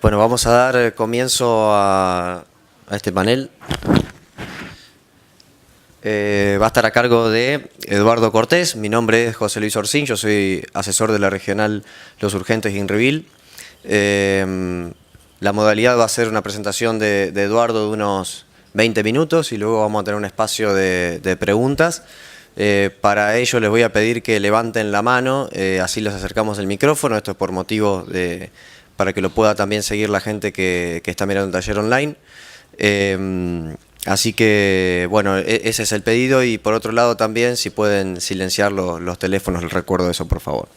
Bueno, vamos a dar comienzo a este panel. Va a estar a cargo de Eduardo Cortés. Mi nombre es José Luis Orcín, yo soy asesor de la regional Los Urgentes Inrevil. La modalidad va a ser una presentación de Eduardo de unos 20 minutos y luego vamos a tener un espacio de preguntas. Para ello les voy a pedir que levanten la mano, así les acercamos el micrófono. Esto es por motivo para que lo pueda también seguir la gente que está mirando el taller online. Así que, bueno, ese es el pedido, y por otro lado también, si pueden silenciar los teléfonos, les recuerdo eso, por favor.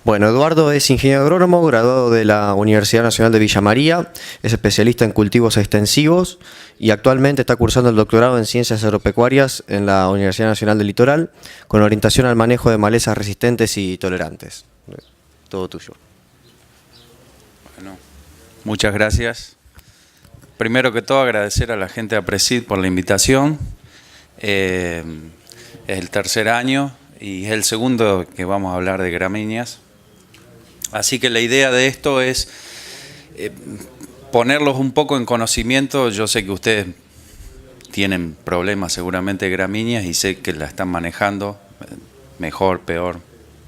Bueno, Eduardo es ingeniero agrónomo, graduado de la Universidad Nacional de Villa María, es especialista en cultivos extensivos y actualmente está cursando el doctorado en Ciencias Agropecuarias en la Universidad Nacional del Litoral, con orientación al manejo de malezas resistentes y tolerantes. Todo tuyo. Bueno, muchas gracias. Primero que todo, agradecer a la gente de APRESID por la invitación. Es el tercer año y es el segundo que vamos a hablar de gramíneas. Así que la idea de esto es ponerlos un poco en conocimiento. Yo sé que ustedes tienen problemas seguramente de gramíneas y sé que la están manejando mejor, peor,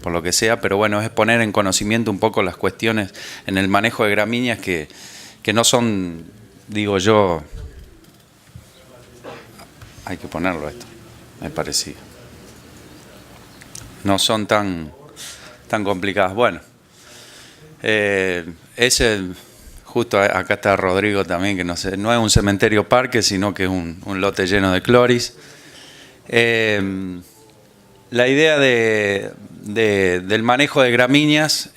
por lo que sea, pero bueno, es poner en conocimiento un poco las cuestiones en el manejo de gramíneas que no son, digo yo, hay que ponerlo esto, me parecía. No son tan complicadas. Bueno, justo acá está Rodrigo también, que no es un cementerio parque, sino que es un lote lleno de cloris. La idea del manejo de gramíneas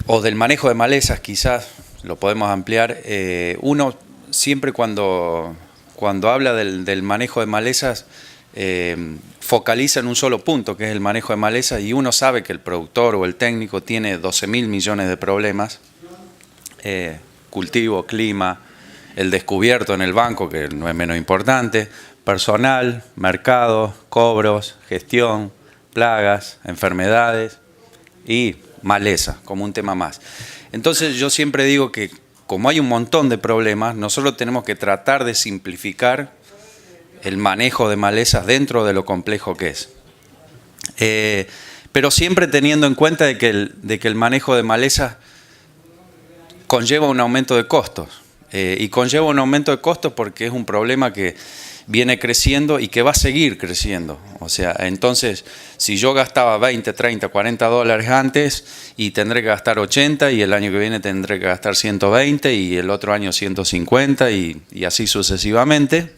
o del manejo de malezas, quizás lo podemos ampliar. Uno siempre cuando habla del manejo de malezas focaliza en un solo punto, que es el manejo de malezas, y uno sabe que el productor o el técnico tiene 12.000 millones de problemas: cultivo, clima, el descubierto en el banco, que no es menos importante, personal, mercado, cobros, gestión, plagas, enfermedades y maleza como un tema más. Entonces yo siempre digo que como hay un montón de problemas, nosotros tenemos que tratar de simplificar el manejo de malezas dentro de lo complejo que es. Pero siempre teniendo en cuenta de que el manejo de malezas conlleva un aumento de costos. Y conlleva un aumento de costos porque es un problema que viene creciendo y que va a seguir creciendo. O sea, entonces, si yo gastaba 20, 30, 40 dólares antes, y tendré que gastar 80, y el año que viene tendré que gastar 120, y el otro año 150, y así sucesivamente.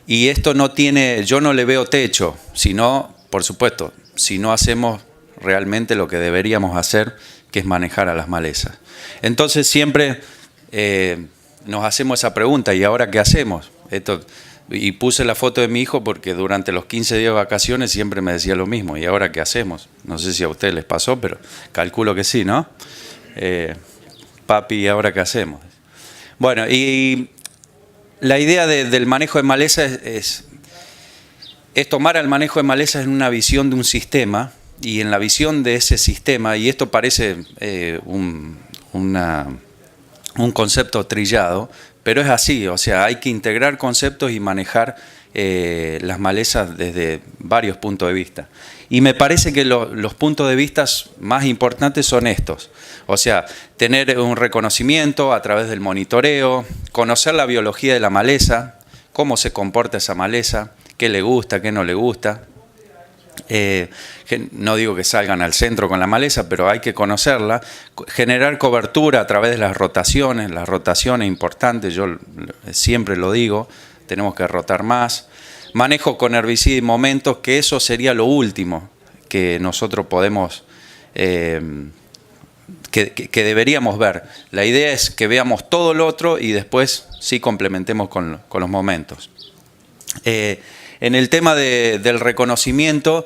Y esto no tiene, yo no le veo techo, sino, por supuesto, si no hacemos realmente lo que deberíamos hacer, que es manejar a las malezas. Entonces siempre nos hacemos esa pregunta: ¿y ahora qué hacemos? Y puse la foto de mi hijo porque durante los 15 días de vacaciones siempre me decía lo mismo: ¿y ahora qué hacemos? No sé si a ustedes les pasó, pero calculo que sí, ¿no? Papi, ¿y ahora qué hacemos? Bueno, y la idea del manejo de malezas es tomar el manejo de malezas en una visión de un sistema, y en la visión de ese sistema, y esto parece un concepto trillado, pero es así. O sea, hay que integrar conceptos y manejar las malezas desde varios puntos de vista. Y me parece que los puntos de vista más importantes son estos. O sea, tener un reconocimiento a través del monitoreo, conocer la biología de la maleza, cómo se comporta esa maleza, qué le gusta, qué no le gusta. No digo que salgan al centro con la maleza, pero hay que conocerla. Generar cobertura a través de las rotaciones importantes, yo siempre lo digo, tenemos que rotar más. Manejo con herbicida y momentos, que eso sería lo último que nosotros podemos, que deberíamos ver. La idea es que veamos todo lo otro y después sí complementemos con los momentos. En el tema del reconocimiento,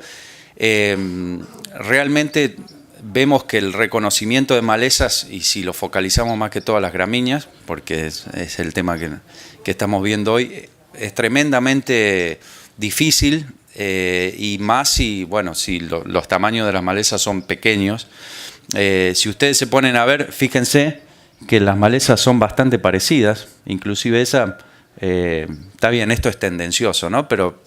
realmente vemos que el reconocimiento de malezas, y si lo focalizamos más que todas las gramíneas, porque es el tema que estamos viendo hoy, es tremendamente difícil, y más si los tamaños de las malezas son pequeños. Si ustedes se ponen a ver, fíjense que las malezas son bastante parecidas, inclusive esa, está bien, esto es tendencioso, ¿no? Pero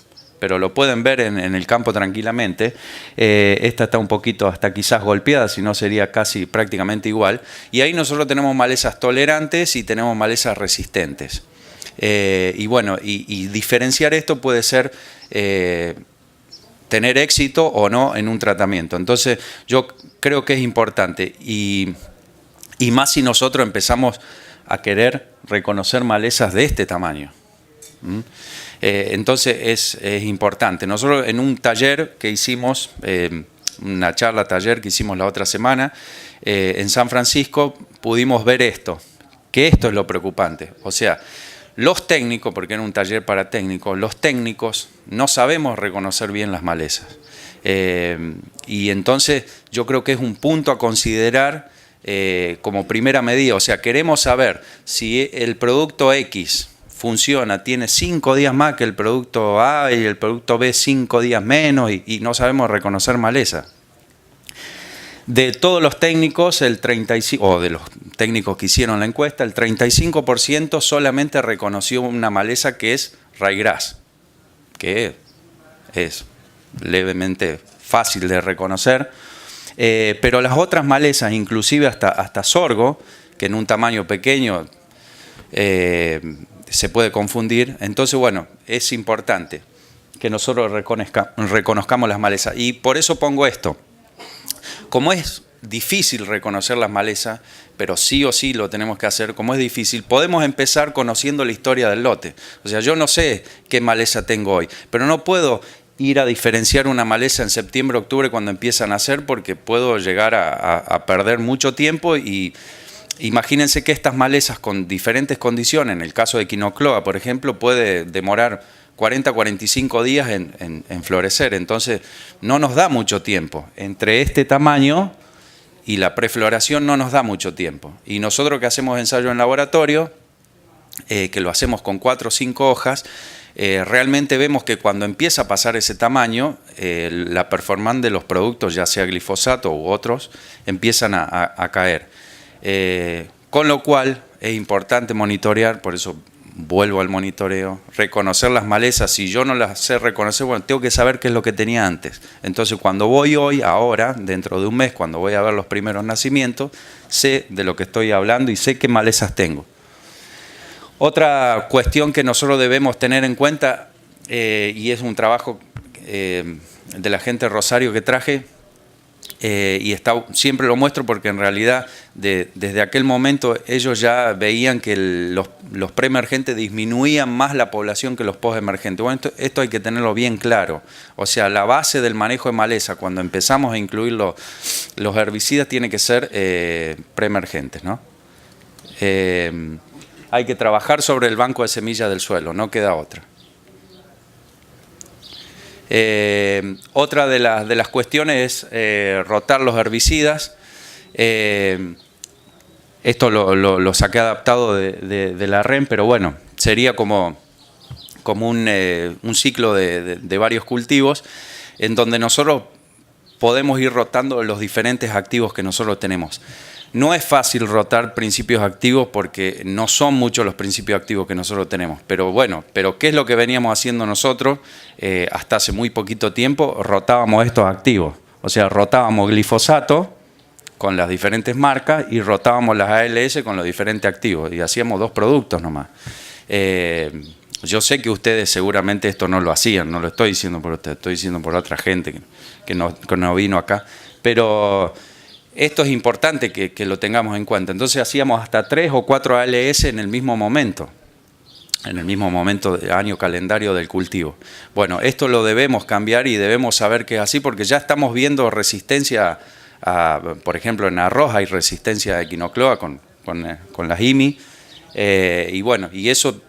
lo pueden ver en el campo tranquilamente. Esta está un poquito hasta quizás golpeada, si no sería casi prácticamente igual. Y ahí nosotros tenemos malezas tolerantes y tenemos malezas resistentes. Y bueno, y diferenciar esto puede ser tener éxito o no en un tratamiento. Entonces yo creo que es importante y más si nosotros empezamos a querer reconocer malezas de este tamaño. Entonces es importante. Nosotros en un taller que hicimos, una charla taller que hicimos la otra semana, en San Francisco pudimos ver esto, que esto es lo preocupante. O sea, los técnicos, porque era un taller para técnicos, los técnicos no sabemos reconocer bien las malezas. Y entonces yo creo que es un punto a considerar como primera medida. O sea, queremos saber si el producto X funciona, tiene 5 días más que el producto A y el producto B 5 días menos y no sabemos reconocer maleza. De todos los técnicos, el 35%, o de los técnicos que hicieron la encuesta, el 35% solamente reconoció una maleza que es ryegrass, que es levemente fácil de reconocer, pero las otras malezas, inclusive hasta sorgo, que en un tamaño pequeño se puede confundir. Entonces, bueno, es importante que nosotros reconozcamos las malezas. Y por eso pongo esto. Como es difícil reconocer las malezas, pero sí o sí lo tenemos que hacer, como es difícil, podemos empezar conociendo la historia del lote. O sea, yo no sé qué maleza tengo hoy, pero no puedo ir a diferenciar una maleza en septiembre, octubre cuando empiezan a nacer, porque puedo llegar a perder mucho tiempo. Y imagínense que estas malezas con diferentes condiciones, en el caso de Quinocloa, por ejemplo, puede demorar 40-45 días en florecer. Entonces no nos da mucho tiempo. Entre este tamaño y la prefloración no nos da mucho tiempo. Y nosotros que hacemos ensayo en laboratorio, que lo hacemos con 4 o 5 hojas, realmente vemos que cuando empieza a pasar ese tamaño, la performance de los productos, ya sea glifosato u otros, empiezan a caer. Con lo cual es importante monitorear, por eso vuelvo al monitoreo, reconocer las malezas. Si yo no las sé reconocer, bueno, tengo que saber qué es lo que tenía antes. Entonces cuando voy hoy, ahora, dentro de un mes, cuando voy a ver los primeros nacimientos, sé de lo que estoy hablando y sé qué malezas tengo. Otra cuestión que nosotros debemos tener en cuenta, y es un trabajo de la gente de Rosario que traje, y siempre lo muestro porque en realidad desde aquel momento ellos ya veían que los preemergentes disminuían más la población que los postemergentes. Bueno, esto hay que tenerlo bien claro. O sea, la base del manejo de maleza, cuando empezamos a incluir los herbicidas, tiene que ser preemergentes, ¿no? Hay que trabajar sobre el banco de semillas del suelo, no queda otra. Otra de las cuestiones es rotar los herbicidas. Esto lo saqué adaptado de la REM, pero bueno, sería como un ciclo de varios cultivos en donde nosotros podemos ir rotando los diferentes activos que nosotros tenemos. No es fácil rotar principios activos porque no son muchos los principios activos que nosotros tenemos. Pero bueno, ¿qué es lo que veníamos haciendo nosotros? Hasta hace muy poquito tiempo rotábamos estos activos. O sea, rotábamos glifosato con las diferentes marcas y rotábamos las ALS con los diferentes activos. Y hacíamos 2 productos nomás. Yo sé que ustedes seguramente esto no lo hacían, no lo estoy diciendo por ustedes, estoy diciendo por otra gente que no vino acá. Pero esto es importante que lo tengamos en cuenta. Entonces hacíamos hasta 3 o 4 ALS en el mismo momento del año calendario del cultivo. Bueno, esto lo debemos cambiar y debemos saber que es así porque ya estamos viendo resistencia, por ejemplo, en arroz hay resistencia de Quinocloa con las IMI. Y bueno, y eso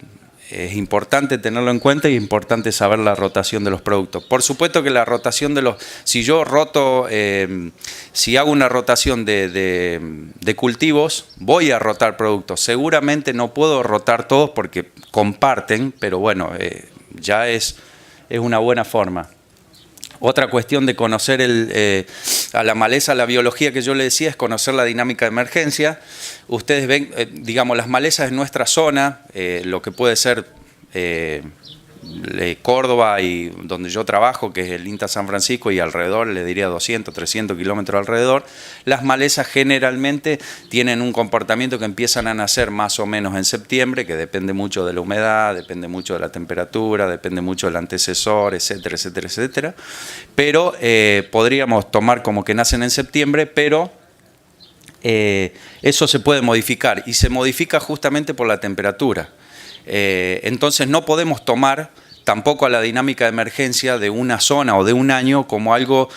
es importante tenerlo en cuenta y es importante saber la rotación de los productos. Por supuesto que la rotación si yo roto, si hago una rotación de cultivos, voy a rotar productos. Seguramente no puedo rotar todos porque comparten, pero bueno, ya es una buena forma. Otra cuestión de conocer a la maleza, la biología que yo le decía, es conocer la dinámica de emergencia. Ustedes ven, digamos, las malezas en nuestra zona, lo que puede ser Córdoba y donde yo trabajo, que es el INTA San Francisco y alrededor, le diría 200, 300 kilómetros alrededor, las malezas generalmente tienen un comportamiento que empiezan a nacer más o menos en septiembre, que depende mucho de la humedad, depende mucho de la temperatura, depende mucho del antecesor, etcétera, etcétera, etcétera. Pero podríamos tomar como que nacen en septiembre, pero eso se puede modificar y se modifica justamente por la temperatura. Entonces no podemos tomar tampoco a la dinámica de emergencia de una zona o de un año como algo,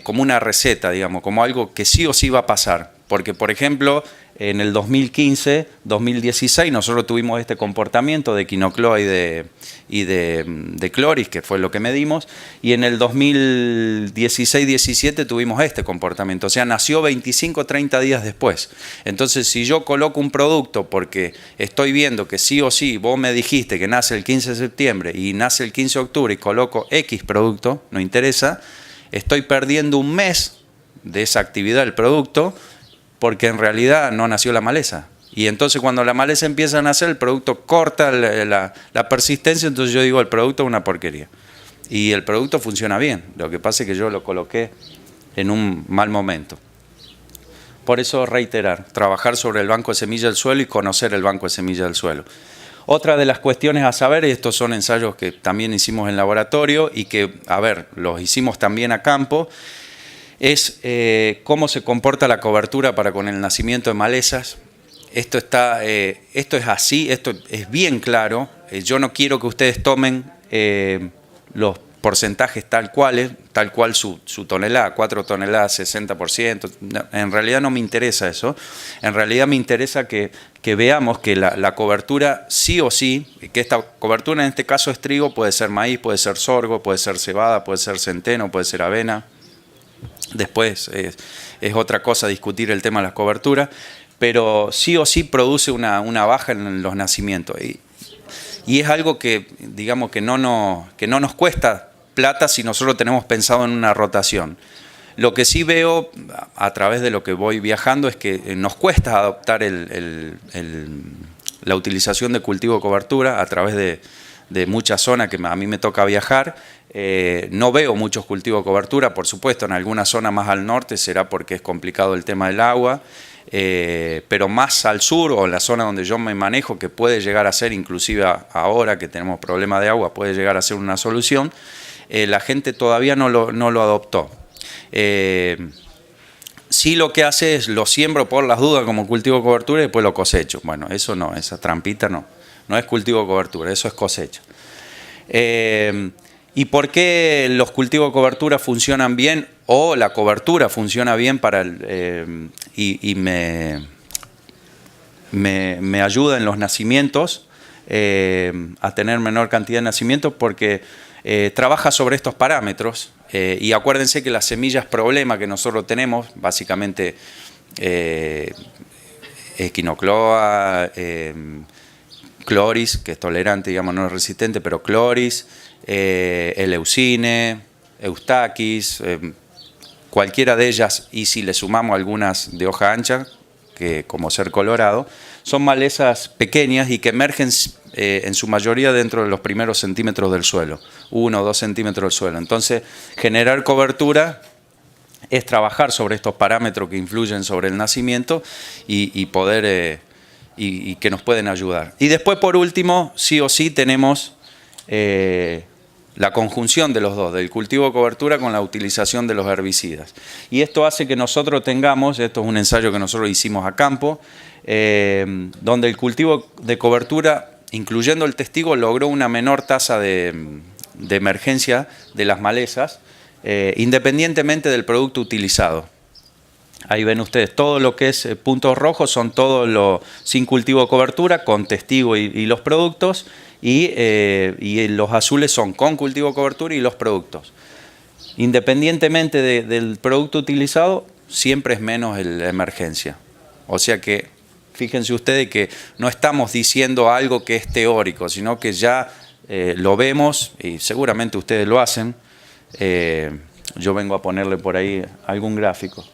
como una receta, digamos, como algo que sí o sí va a pasar. Porque, por ejemplo, en el 2015, 2016, nosotros tuvimos este comportamiento de quinocloa y de cloris, que fue lo que medimos, y en el 2016-17 tuvimos este comportamiento. O sea, nació 25 o 30 días después. Entonces, si yo coloco un producto porque estoy viendo que sí o sí, vos me dijiste que nace el 15 de septiembre y nace el 15 de octubre y coloco X producto, no interesa, estoy perdiendo un mes de esa actividad del producto, porque en realidad no nació la maleza. Y entonces cuando la maleza empieza a nacer, el producto corta la persistencia, entonces yo digo, el producto es una porquería. Y el producto funciona bien, lo que pasa es que yo lo coloqué en un mal momento. Por eso reiterar, trabajar sobre el banco de semilla del suelo y conocer el banco de semilla del suelo. Otra de las cuestiones a saber, y estos son ensayos que también hicimos en laboratorio y que, a ver, los hicimos también a campo, es cómo se comporta la cobertura para con el nacimiento de malezas. Esto es así, esto es bien claro. Yo no quiero que ustedes tomen los porcentajes tal cual su tonelada, 4 toneladas, 60%. No, en realidad no me interesa eso. En realidad me interesa que veamos que la cobertura sí o sí, que esta cobertura en este caso es trigo, puede ser maíz, puede ser sorgo, puede ser cebada, puede ser centeno, puede ser avena. Después es otra cosa discutir el tema de las coberturas, pero sí o sí produce una baja en los nacimientos. Y es algo que, digamos, que no nos cuesta plata si nosotros tenemos pensado en una rotación. Lo que sí veo a través de lo que voy viajando es que nos cuesta adoptar la utilización de cultivo de cobertura a través de muchas zonas que a mí me toca viajar. No veo muchos cultivos de cobertura, por supuesto, en alguna zona más al norte será porque es complicado el tema del agua, pero más al sur o en la zona donde yo me manejo, que puede llegar a ser, inclusive ahora que tenemos problemas de agua, puede llegar a ser una solución, la gente todavía no lo adoptó. Sí, lo que hace es lo siembro por las dudas como cultivo de cobertura y después lo cosecho. Bueno, eso no, esa trampita no es cultivo de cobertura, eso es cosecha. ¿Y por qué los cultivos de cobertura funcionan bien o la cobertura funciona bien para y me ayuda en los nacimientos a tener menor cantidad de nacimientos? Porque trabaja sobre estos parámetros y acuérdense que las semillas problema que nosotros tenemos, básicamente quinocloa, cloris, que es tolerante, digamos, no es resistente, pero cloris, eleucine, eustaquis, cualquiera de ellas, y si le sumamos algunas de hoja ancha, que como ser colorado, son malezas pequeñas y que emergen en su mayoría dentro de los primeros centímetros del suelo, 1 o 2 centímetros del suelo. Entonces, generar cobertura es trabajar sobre estos parámetros que influyen sobre el nacimiento y poder y que nos pueden ayudar. Y después, por último, sí o sí tenemos la conjunción de los dos, del cultivo de cobertura con la utilización de los herbicidas. Y esto hace que nosotros tengamos, esto es un ensayo que nosotros hicimos a campo, donde el cultivo de cobertura, incluyendo el testigo, logró una menor tasa de emergencia de las malezas, independientemente del producto utilizado. Ahí ven ustedes, todo lo que es puntos rojos son todos los sin cultivo de cobertura, con testigo y los productos, y los azules son con cultivo de cobertura y los productos. Independientemente del producto utilizado, siempre es menos la emergencia. O sea que, fíjense ustedes que no estamos diciendo algo que es teórico, sino que ya lo vemos, y seguramente ustedes lo hacen, Yo vengo a ponerle por ahí algún gráfico.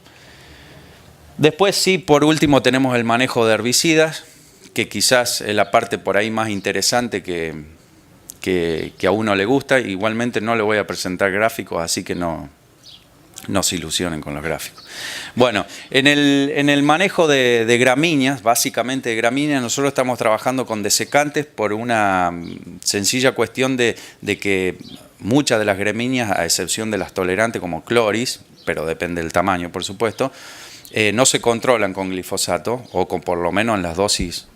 Después sí, por último tenemos el manejo de herbicidas, que quizás es la parte por ahí más interesante que a uno le gusta. Igualmente no le voy a presentar gráficos, así que no se ilusionen con los gráficos. Bueno, en el manejo de gramíneas, básicamente de gramíneas, nosotros estamos trabajando con desecantes por una sencilla cuestión de que muchas de las gramíneas, a excepción de las tolerantes como cloris, pero depende del tamaño por supuesto, no se controlan con glifosato o con por lo menos en las dosis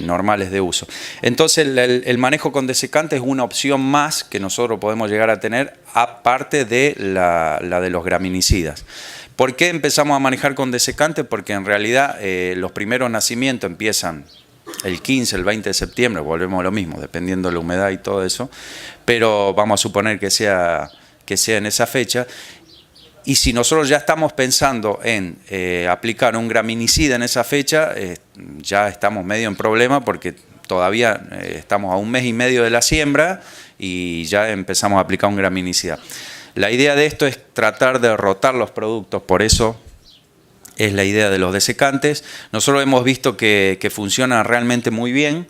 normales de uso. Entonces el manejo con desecantes es una opción más que nosotros podemos llegar a tener, aparte de la de los graminicidas. ¿Por qué empezamos a manejar con desecantes? Porque en realidad los primeros nacimientos empiezan el 15, el 20 de septiembre, volvemos a lo mismo, dependiendo de la humedad y todo eso, pero vamos a suponer que sea en esa fecha. Y si nosotros ya estamos pensando en aplicar un graminicida en esa fecha, ya estamos medio en problema porque todavía estamos a 1 mes y medio de la siembra y ya empezamos a aplicar un graminicida. La idea de esto es tratar de rotar los productos, por eso es la idea de los desecantes. Nosotros hemos visto que funcionan realmente muy bien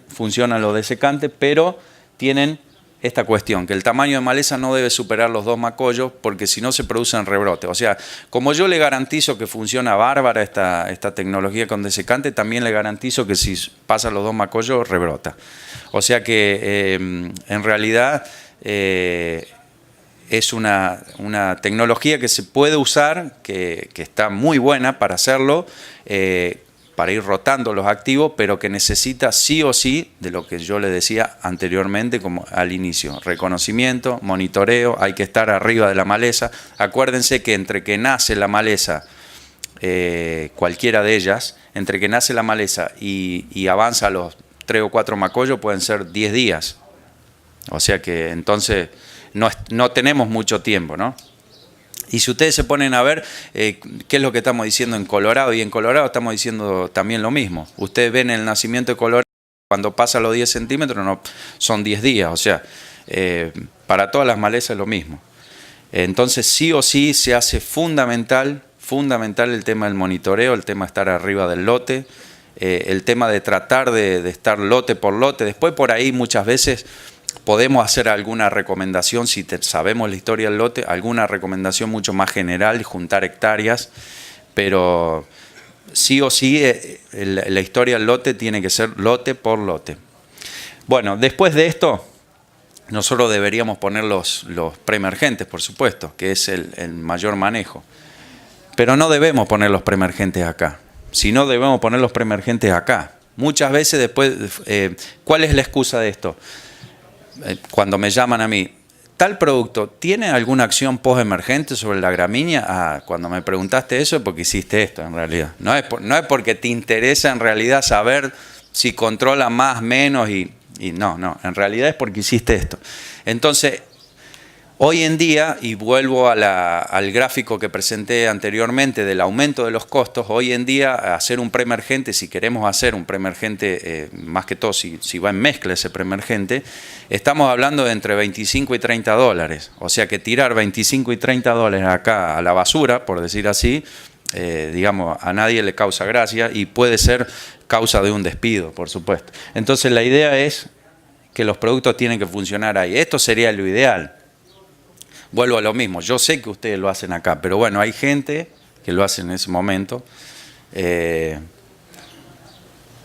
funcionan los desecantes, pero tienen esta cuestión, que el tamaño de maleza no debe superar los 2 macollos porque si no se producen rebrotes. O sea, como yo le garantizo que funciona bárbara esta tecnología con desecante, también le garantizo que si pasan los 2 macollos rebrota. O sea que en realidad es una tecnología que se puede usar, que está muy buena para hacerlo, para ir rotando los activos, pero que necesita sí o sí de lo que yo le decía anteriormente como al inicio, reconocimiento, monitoreo, hay que estar arriba de la maleza. Acuérdense que entre que nace la maleza, cualquiera de ellas, entre que nace la maleza y avanza a los 3 o 4 macollos pueden ser 10 días. O sea que entonces no tenemos mucho tiempo, ¿no? Y si ustedes se ponen a ver qué es lo que estamos diciendo en Colorado, y en Colorado estamos diciendo también lo mismo. Ustedes ven el nacimiento de Colorado, cuando pasa los 10 centímetros no, son 10 días, o sea, para todas las malezas es lo mismo. Entonces sí o sí se hace fundamental el tema del monitoreo, el tema de estar arriba del lote, el tema de tratar de estar lote por lote. Después por ahí muchas veces podemos hacer alguna recomendación, si sabemos la historia del lote, alguna recomendación mucho más general, juntar hectáreas, pero sí o sí la historia del lote tiene que ser lote por lote. Bueno, después de esto, nosotros deberíamos poner los preemergentes, por supuesto, que es el mayor manejo. Pero no debemos poner los preemergentes acá, sino debemos poner los preemergentes acá. Muchas veces después, ¿cuál es la excusa de esto? Cuando me llaman a mí, ¿tal producto tiene alguna acción post-emergente sobre la gramínea? Cuando me preguntaste eso es porque hiciste esto en realidad. No es porque te interesa en realidad saber si controla más, menos y no, en realidad es porque hiciste esto. Entonces, hoy en día, y vuelvo al gráfico que presenté anteriormente del aumento de los costos, hoy en día hacer un preemergente, si queremos hacer un preemergente, más que todo si va en mezcla ese preemergente, estamos hablando de entre 25 y 30 dólares. O sea que tirar 25 y 30 dólares acá a la basura, por decir así, digamos, a nadie le causa gracia y puede ser causa de un despido, por supuesto. Entonces la idea es que los productos tienen que funcionar ahí. Esto sería lo ideal. Vuelvo a lo mismo, yo sé que ustedes lo hacen acá, pero bueno, hay gente que lo hace en ese momento.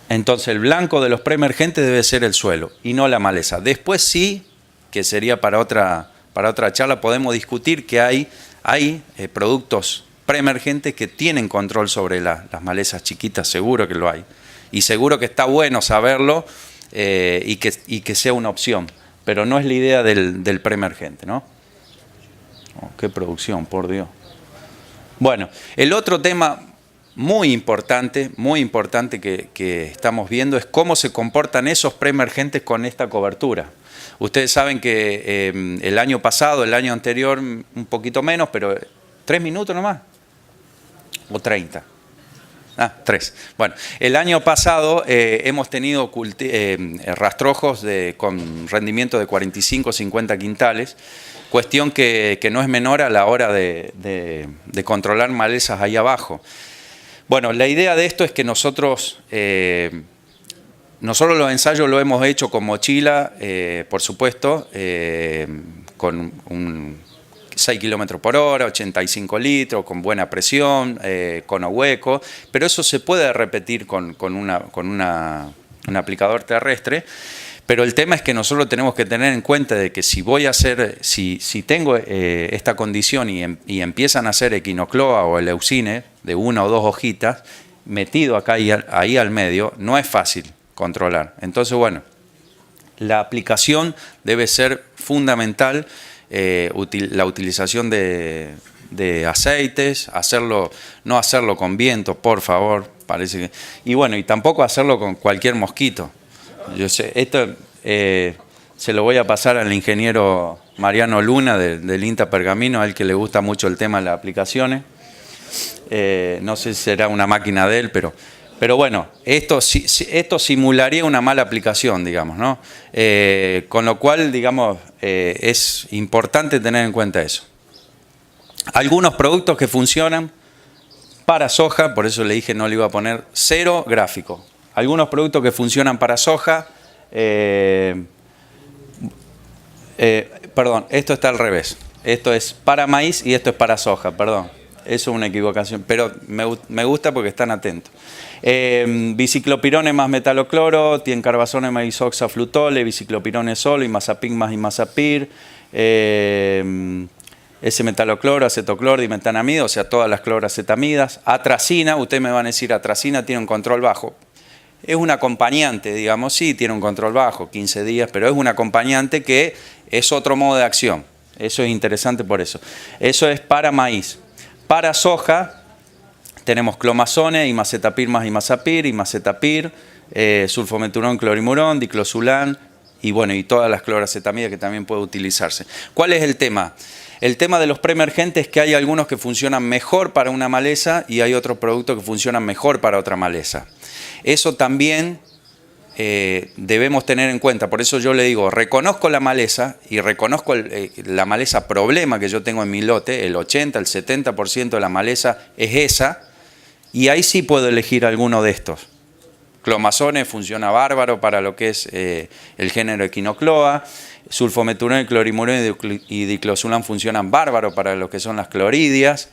Entonces el blanco de los preemergentes debe ser el suelo y no la maleza. Después sí, que sería para otra charla, podemos discutir que hay productos preemergentes que tienen control sobre las malezas chiquitas, seguro que lo hay. Y seguro que está bueno saberlo y que sea una opción, pero no es la idea del preemergente, ¿no? Oh, qué producción, por Dios. Bueno, el otro tema muy importante que estamos viendo es cómo se comportan esos preemergentes con esta cobertura. Ustedes saben que el año pasado, el año anterior, un poquito menos, pero 3 minutos nomás, o 30. 3. Bueno, el año pasado hemos tenido rastrojos con rendimiento de 45 50 quintales, cuestión que no es menor a la hora de controlar malezas ahí abajo. Bueno, la idea de esto es que nosotros los ensayos lo hemos hecho con mochila, por supuesto, con un 6 km por hora, 85 litros, con buena presión, cono hueco, pero eso se puede repetir con un aplicador terrestre. Pero el tema es que nosotros tenemos que tener en cuenta de que si voy a hacer, si tengo esta condición y empiezan a hacer equinocloa o eleucine de 1 o 2 hojitas, metido acá ahí al medio, no es fácil controlar. Entonces, bueno, la aplicación debe ser fundamental, la utilización de aceites, no hacerlo con viento, por favor, parece que, y bueno, y tampoco hacerlo con cualquier mosquito. Yo sé, esto se lo voy a pasar al ingeniero Mariano Luna del INTA Pergamino, a él que le gusta mucho el tema de las aplicaciones. No sé si será una máquina de él, pero bueno, esto simularía una mala aplicación, digamos, ¿no? Con lo cual, digamos, es importante tener en cuenta eso. Algunos productos que funcionan para soja, por eso le dije no le iba a poner 0 gráfico. Algunos productos que funcionan para soja, perdón, esto está al revés. Esto es para maíz y esto es para soja, perdón. Eso es una equivocación, pero me gusta porque están atentos. Biciclopirone más metalocloro, tiencarbazones más isoxaflutole, biciclopirone solo, imazapin más imazapir, S-metalocloro, acetoclor, dimetanamido, o sea, todas las cloracetamidas. Atracina, ustedes me van a decir, atracina tiene un control bajo. Es un acompañante, digamos, sí, tiene un control bajo, 15 días, pero es un acompañante que es otro modo de acción. Eso es interesante por eso. Eso es para maíz. Para soja tenemos clomazone, imacetapir más imacetapir, sulfometurón, clorimurón, diclosulán y bueno, y todas las cloracetamidas que también puede utilizarse. ¿Cuál es el tema? El tema de los preemergentes es que hay algunos que funcionan mejor para una maleza y hay otros productos que funcionan mejor para otra maleza. Eso también debemos tener en cuenta, por eso yo le digo, reconozco la maleza y reconozco la maleza problema que yo tengo en mi lote, el 80, el 70% de la maleza es esa, y ahí sí puedo elegir alguno de estos. Clomazone funciona bárbaro para lo que es el género Echinocloa, sulfometurón, clorimurón y diclosulán funcionan bárbaro para lo que son las cloridias,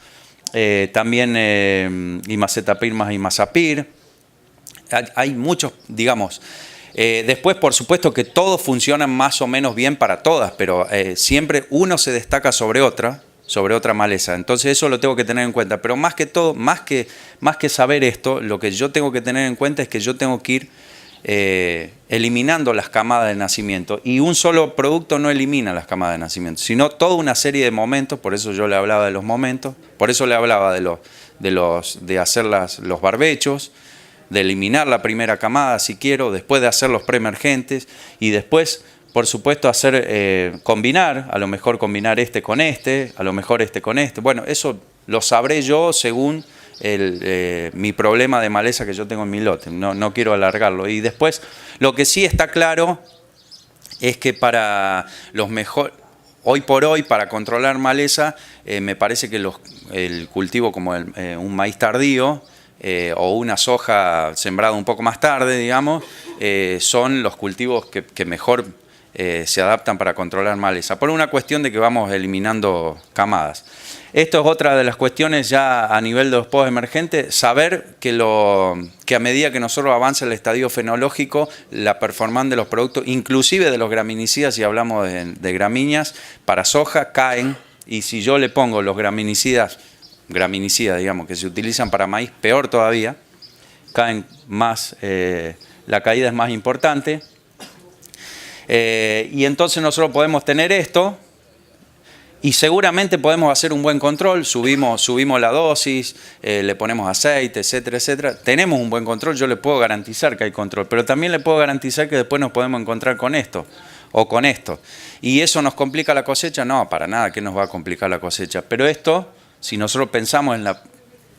también imacetapir más imazapir. Hay muchos, digamos, después por supuesto que todos funcionan más o menos bien para todas, pero siempre uno se destaca sobre otra maleza, entonces eso lo tengo que tener en cuenta, pero más que todo, más que saber esto, lo que yo tengo que tener en cuenta es que yo tengo que ir eliminando las camadas de nacimiento, y un solo producto no elimina las camadas de nacimiento, sino toda una serie de momentos, por eso yo le hablaba de los momentos, por eso le hablaba de hacer los barbechos, de eliminar la primera camada si quiero, después de hacer los preemergentes y después, por supuesto, combinar, a lo mejor combinar este con este, a lo mejor este con este. Bueno, eso lo sabré yo según mi problema de maleza que yo tengo en mi lote, no quiero alargarlo. Y después, lo que sí está claro es que para los mejores, hoy por hoy, para controlar maleza, me parece que el cultivo como un maíz tardío, o una soja sembrada un poco más tarde, digamos, son los cultivos que mejor se adaptan para controlar maleza, por una cuestión de que vamos eliminando camadas. Esto es otra de las cuestiones ya a nivel de los post emergentes, saber que a medida que nosotros avanza el estadio fenológico, la performance de los productos, inclusive de los graminicidas, si hablamos de gramíneas, para soja caen, y si yo le pongo los graminicidas, digamos, que se utilizan para maíz, peor todavía, caen más, la caída es más importante. Y entonces nosotros podemos tener esto y seguramente podemos hacer un buen control, subimos la dosis, le ponemos aceite, etcétera, etcétera. Tenemos un buen control, yo le puedo garantizar que hay control, pero también le puedo garantizar que después nos podemos encontrar con esto o con esto. ¿Y eso nos complica la cosecha? No, para nada, que nos va a complicar la cosecha. Pero esto, si nosotros pensamos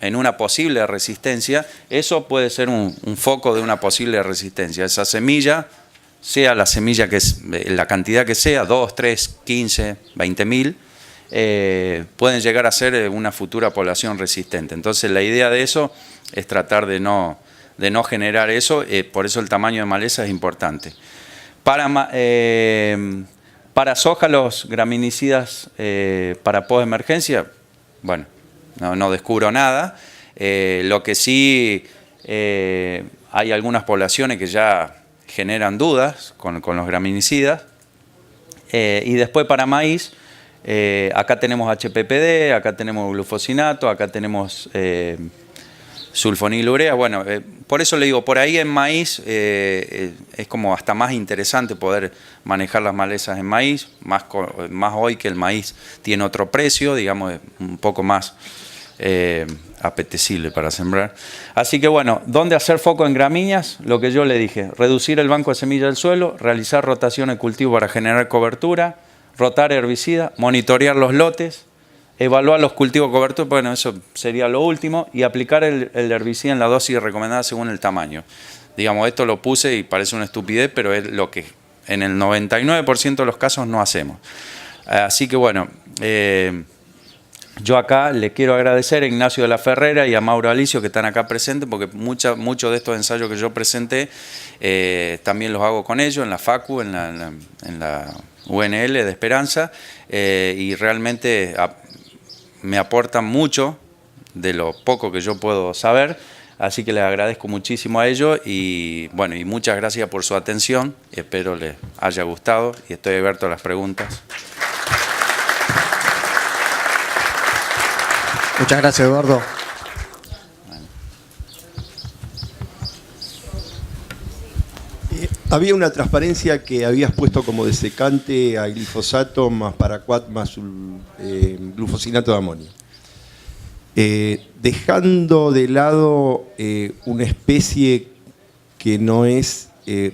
en una posible resistencia, eso puede ser un foco de una posible resistencia. Esa semilla, sea la semilla que es, la cantidad que sea, 2, 3, 15, 20.000, pueden llegar a ser una futura población resistente. Entonces la idea de eso es tratar de no generar eso, por eso el tamaño de maleza es importante. Para soja, los graminicidas para post-emergencia, bueno, no descubro nada. Lo que sí, hay algunas poblaciones que ya generan dudas con los graminicidas. Y después para maíz, acá tenemos HPPD, acá tenemos glufosinato, acá tenemos sulfonilurea. Bueno, por eso le digo, por ahí en maíz es como hasta más interesante poder manejar las malezas en maíz, más hoy que el maíz tiene otro precio, digamos, un poco más apetecible para sembrar. Así que bueno, ¿dónde hacer foco en gramíneas? Lo que yo le dije, reducir el banco de semilla del suelo, realizar rotación de cultivo para generar cobertura, rotar herbicida, monitorear los lotes, evaluar los cultivos de cobertura, bueno, eso sería lo último, y aplicar el herbicida en la dosis recomendada según el tamaño. Digamos, esto lo puse y parece una estupidez, pero es lo que en el 99% de los casos no hacemos. Así que bueno, yo acá le quiero agradecer a Ignacio de la Ferrera y a Mauro Alicio que están acá presentes, porque muchos de estos ensayos que yo presenté también los hago con ellos en la FACU, en la UNL de Esperanza, y realmente me aportan mucho de lo poco que yo puedo saber, así que les agradezco muchísimo a ellos y bueno, y muchas gracias por su atención, espero les haya gustado y estoy abierto a las preguntas. Muchas gracias, Eduardo. Había una transparencia que habías puesto como desecante a glifosato más paraquat más glufosinato de amonio. Dejando de lado una especie que no es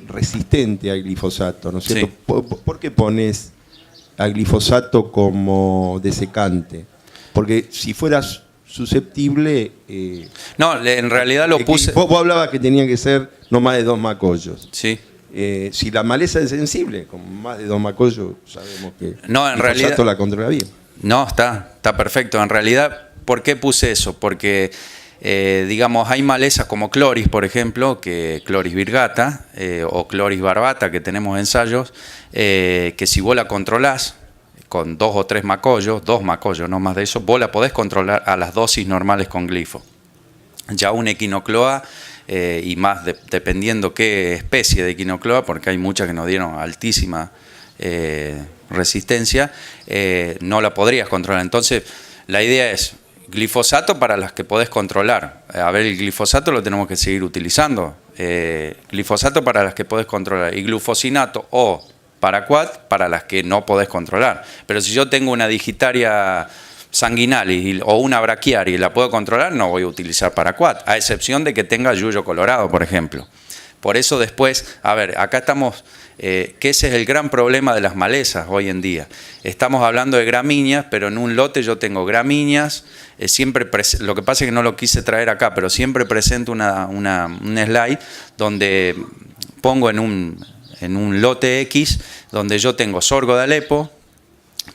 resistente al glifosato, ¿no es cierto? Sí. ¿Por qué pones a glifosato como desecante? Porque si fueras susceptible... no, en realidad lo puse... Vos hablabas que tenía que ser no más de 2 macollos. Sí. Si la maleza es sensible, con más de 2 macollos sabemos que no, en realidad la controla bien. No, está perfecto. En realidad, ¿por qué puse eso? Porque, digamos, hay malezas como Chloris, por ejemplo, que Chloris virgata o Chloris barbata, que tenemos ensayos, que si vos la controlás con 2 o 3 macollos, 2 macollos, no más de eso, vos la podés controlar a las dosis normales con glifo. Ya un equinocloa, y más dependiendo qué especie de equinocloa, porque hay muchas que nos dieron altísima resistencia, no la podrías controlar. Entonces, la idea es glifosato para las que podés controlar. A ver, el glifosato lo tenemos que seguir utilizando. Glifosato para las que podés controlar. Y glufosinato o paraquat para las que no podés controlar. Pero si yo tengo una digitaria sanguinalis o una braquiaria y la puedo controlar, no voy a utilizar paraquat, a excepción de que tenga yuyo colorado, por ejemplo. Por eso después, a ver, acá estamos, que ese es el gran problema de las malezas hoy en día. Estamos hablando de gramíneas, pero en un lote yo tengo gramíneas, lo que pasa es que no lo quise traer acá, pero siempre presento un slide donde pongo en un lote X, donde yo tengo sorgo de Alepo,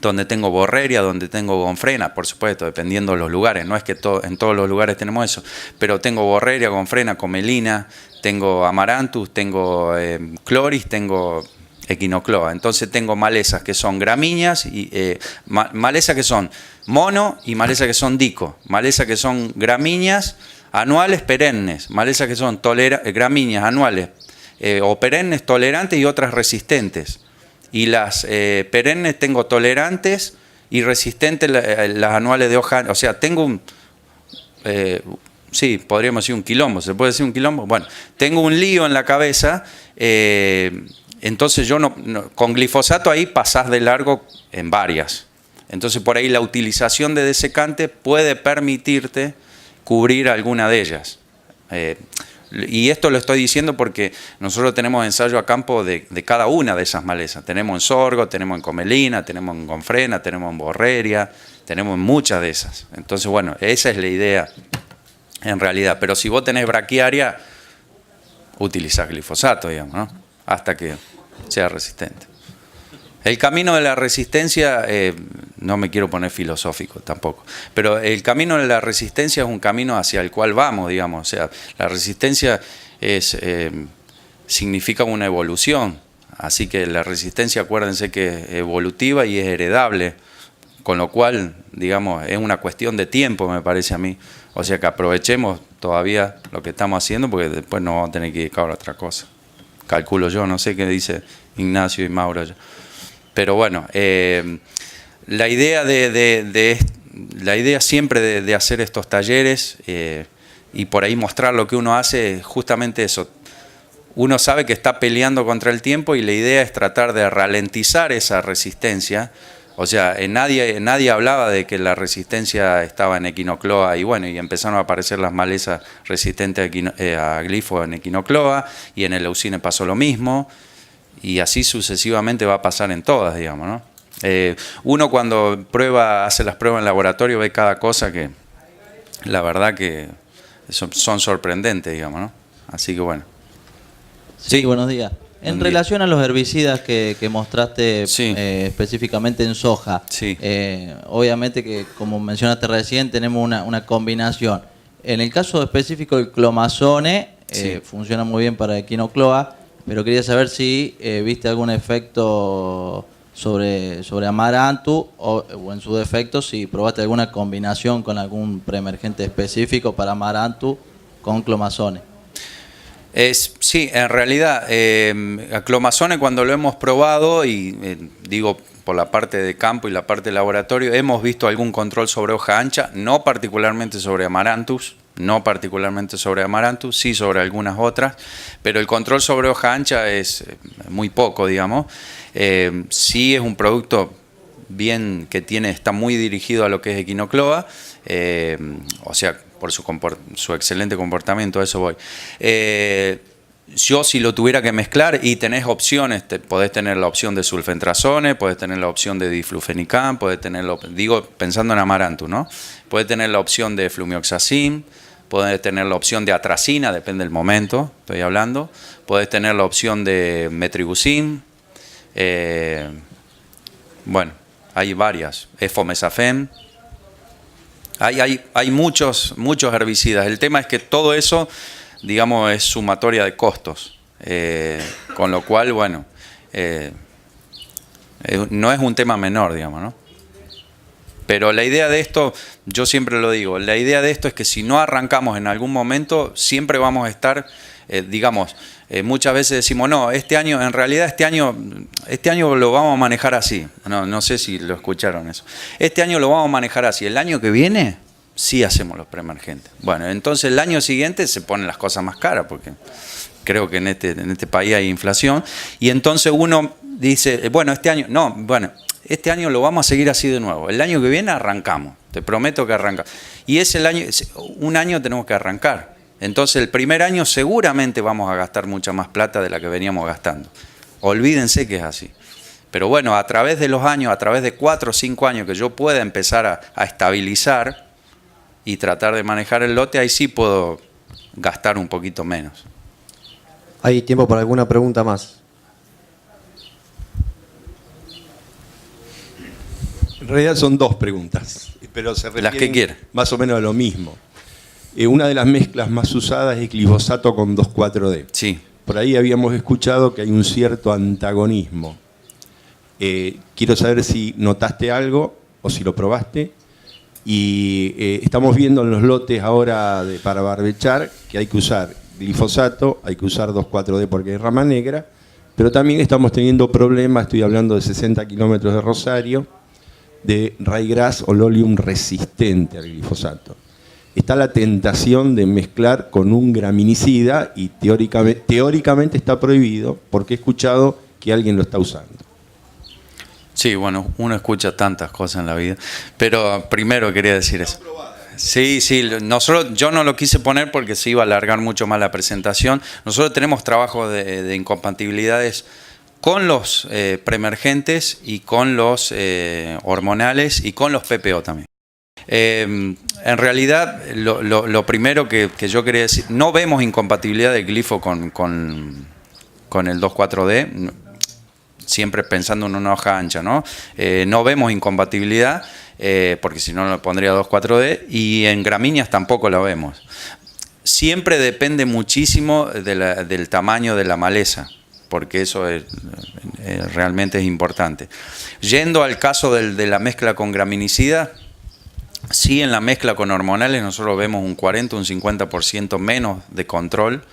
donde tengo borreria, donde tengo gonfrena, por supuesto, dependiendo de los lugares, no es que en todos los lugares tenemos eso, pero tengo borreria, gonfrena, comelina, tengo amaranthus, tengo chloris, tengo equinocloa. Entonces tengo malezas que son gramíneas, y malezas que son mono y malezas que son dico, malezas que son gramíneas anuales perennes, malezas que son gramíneas anuales o perennes tolerantes y otras resistentes. Y las perennes tengo tolerantes y resistentes las anuales de hoja, o sea, tengo sí, podríamos decir un quilombo, ¿se puede decir un quilombo? Bueno, tengo un lío en la cabeza, entonces yo con glifosato ahí pasás de largo en varias. Entonces por ahí la utilización de desecante puede permitirte cubrir alguna de ellas. Y esto lo estoy diciendo porque nosotros tenemos ensayo a campo de cada una de esas malezas. Tenemos en sorgo, tenemos en comelina, tenemos en gonfrena, tenemos en borreria, tenemos en muchas de esas. Entonces, bueno, esa es la idea en realidad. Pero si vos tenés braquiaria, utilizás glifosato, digamos, ¿no? Hasta que sea resistente. El camino de la resistencia, no me quiero poner filosófico tampoco, pero el camino de la resistencia es un camino hacia el cual vamos, digamos. O sea, la resistencia significa una evolución. Así que la resistencia, acuérdense que es evolutiva y es heredable, con lo cual, digamos, es una cuestión de tiempo, me parece a mí. O sea, que aprovechemos todavía lo que estamos haciendo, porque después nos vamos a tener que dedicar a otra cosa. Calculo yo, no sé qué dice Ignacio y Mauro. Pero bueno, la idea la idea siempre de hacer estos talleres y por ahí mostrar lo que uno hace es justamente eso. Uno sabe que está peleando contra el tiempo y la idea es tratar de ralentizar esa resistencia. O sea, nadie hablaba de que la resistencia estaba en Equinocloa y bueno, y empezaron a aparecer las malezas resistentes a glifo en Equinocloa y en el Leucine pasó lo mismo y así sucesivamente va a pasar en todas, digamos, ¿no? Uno cuando hace las pruebas en laboratorio ve cada cosa que la verdad que son sorprendentes, digamos, ¿no? Así que bueno. Sí, buenos días. En relación a los herbicidas que mostraste sí. Específicamente en soja, sí. Obviamente que como mencionaste recién tenemos una combinación. En el caso específico del clomazone sí. Funciona muy bien para Equinocloa, pero quería saber si viste algún efecto sobre Amaranthus o en su defecto si probaste alguna combinación con algún preemergente específico para Amaranthus con clomazone. Sí, en realidad, a clomazone cuando lo hemos probado, y digo por la parte de campo y la parte de laboratorio, hemos visto algún control sobre hoja ancha, no particularmente sobre Amaranthus, sí sobre algunas otras, pero el control sobre hoja ancha es muy poco, digamos. Sí es un producto bien que está muy dirigido a lo que es Equinocloa, o sea, por su excelente comportamiento, a eso voy. Yo si lo tuviera que mezclar y tenés opciones, podés tener la opción de sulfentrazone, podés tener la opción de diflufenicam, podés tener, digo pensando en Amaranthus, ¿no? Podés tener la opción de flumioxacin, podés tener la opción de atracina, depende del momento, estoy hablando, podés tener la opción de metribuzin, bueno, hay varias, efomesafem. Hay muchos herbicidas. El tema es que todo eso, digamos, es sumatoria de costos. Con lo cual, bueno, no es un tema menor, digamos, ¿no? Pero la idea de esto, yo siempre lo digo, la idea de esto es que si no arrancamos en algún momento, siempre vamos a estar, digamos, muchas veces decimos, no, en realidad este año lo vamos a manejar así. No sé si lo escucharon eso. Este año lo vamos a manejar así. El año que viene, sí hacemos los preemergentes. Bueno, entonces el año siguiente se ponen las cosas más caras, porque creo que en este país hay inflación. Y entonces uno dice, bueno, este año lo vamos a seguir así de nuevo. El año que viene arrancamos. Te prometo que arrancamos. Y un año tenemos que arrancar. Entonces el primer año seguramente vamos a gastar mucha más plata de la que veníamos gastando. Olvídense que es así. Pero bueno, a través de los años, a través de 4 o 5 años que yo pueda empezar a estabilizar y tratar de manejar el lote, ahí sí puedo gastar un poquito menos. ¿Hay tiempo para alguna pregunta más? En realidad son 2 preguntas, pero se refieren las que quiera. Más o menos a lo mismo. Una de las mezclas más usadas es glifosato con 2,4-D. Sí. Por ahí habíamos escuchado que hay un cierto antagonismo. Quiero saber si notaste algo o si lo probaste. Y estamos viendo en los lotes ahora para barbechar que hay que usar glifosato, hay que usar 2,4-D porque es rama negra, pero también estamos teniendo problemas, estoy hablando de 60 kilómetros de Rosario, de ryegrass o lolium resistente al glifosato. Está la tentación de mezclar con un graminicida y teóricamente está prohibido porque he escuchado que alguien lo está usando. Sí, bueno, uno escucha tantas cosas en la vida, pero primero quería decir eso. Sí, yo no lo quise poner porque se iba a alargar mucho más la presentación. Nosotros tenemos trabajo de incompatibilidades con los preemergentes y con los hormonales y con los PPO también. En realidad, lo primero que yo quería decir, no vemos incompatibilidad del glifo con el 2,4-D, siempre pensando en una hoja ancha, ¿no? No vemos incompatibilidad, porque si no, lo pondría 2,4-D, y en gramíneas tampoco la vemos. Siempre depende muchísimo del tamaño de la maleza, porque eso realmente es importante. Yendo al caso de la mezcla con graminicida, sí, en la mezcla con hormonales nosotros vemos un 40 o un 50% menos de control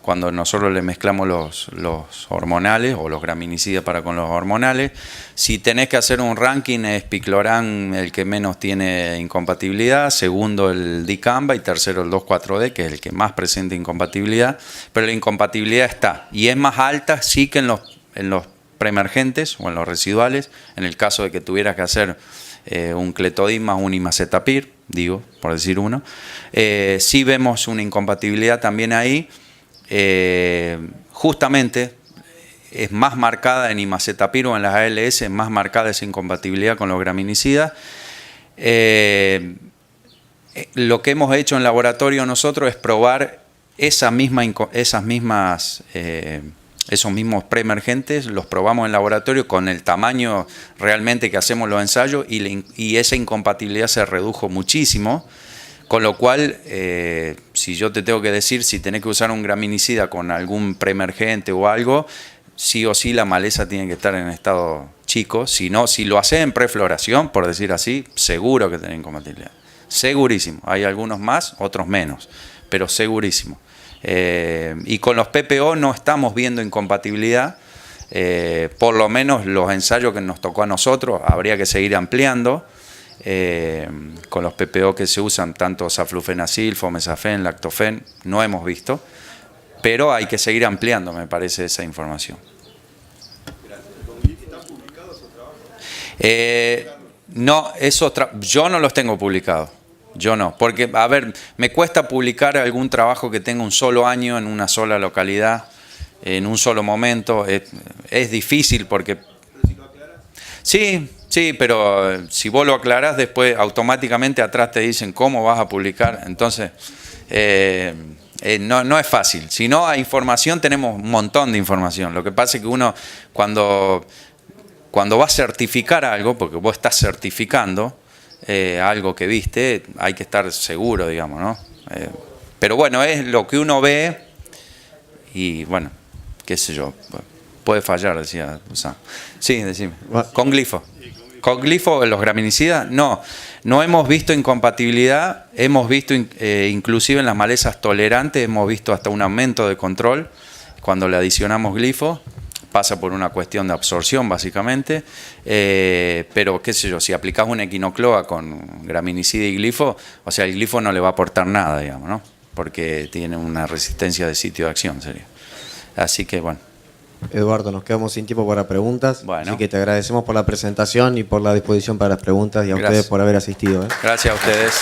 cuando nosotros le mezclamos los hormonales o los graminicidas para con los hormonales. Si tenés que hacer un ranking, es Picloran el que menos tiene incompatibilidad, segundo el dicamba y tercero el 2,4-D, que es el que más presenta incompatibilidad, pero la incompatibilidad está y es más alta sí que en los preemergentes o en los residuales, en el caso de que tuvieras que hacer un cletodin más un imacetapir, digo, por decir uno. Sí vemos una incompatibilidad también ahí, justamente es más marcada en imacetapir o en las ALS, es más marcada esa incompatibilidad con los graminicidas. Lo que hemos hecho en laboratorio nosotros es probar esos mismos preemergentes, los probamos en laboratorio con el tamaño realmente que hacemos los ensayos y esa incompatibilidad se redujo muchísimo, con lo cual, si yo te tengo que decir, si tenés que usar un graminicida con algún preemergente o algo, sí o sí la maleza tiene que estar en estado chico, si no, si lo haces en prefloración, por decir así, seguro que tenés incompatibilidad, segurísimo, hay algunos más, otros menos, pero segurísimo. Y con los PPO no estamos viendo incompatibilidad, por lo menos los ensayos que nos tocó a nosotros, habría que seguir ampliando con los PPO que se usan, tanto saflufenacil, fomesafen, lactofen, no hemos visto, pero hay que seguir ampliando, me parece, esa información. ¿Están publicados esos trabajos? No, yo no los tengo publicados. Yo no, porque, a ver, me cuesta publicar algún trabajo que tenga un solo año en una sola localidad, en un solo momento. Es difícil porque... ¿Pero si lo aclaras? Sí, pero si vos lo aclarás, después automáticamente atrás te dicen cómo vas a publicar. Entonces, no es fácil. Si no hay información, tenemos un montón de información. Lo que pasa es que uno, cuando va a certificar algo, porque vos estás certificando, algo que viste, hay que estar seguro, digamos, ¿no? Pero bueno, es lo que uno ve y bueno, qué sé yo, puede fallar, decía Usán. Sí, decime. ¿Con glifo? ¿Con glifo en los graminicidas? No hemos visto incompatibilidad, hemos visto inclusive en las malezas tolerantes, hemos visto hasta un aumento de control cuando le adicionamos glifo. Pasa por una cuestión de absorción básicamente, pero qué sé yo, si aplicás una equinocloa con graminicida y glifo, o sea, el glifo no le va a aportar nada, digamos, ¿no? Porque tiene una resistencia de sitio de acción, sería. Así que bueno. Eduardo, nos quedamos sin tiempo para preguntas, bueno. Así que te agradecemos por la presentación y por la disposición para las preguntas y a Gracias. ustedes por haber asistido. Gracias a ustedes.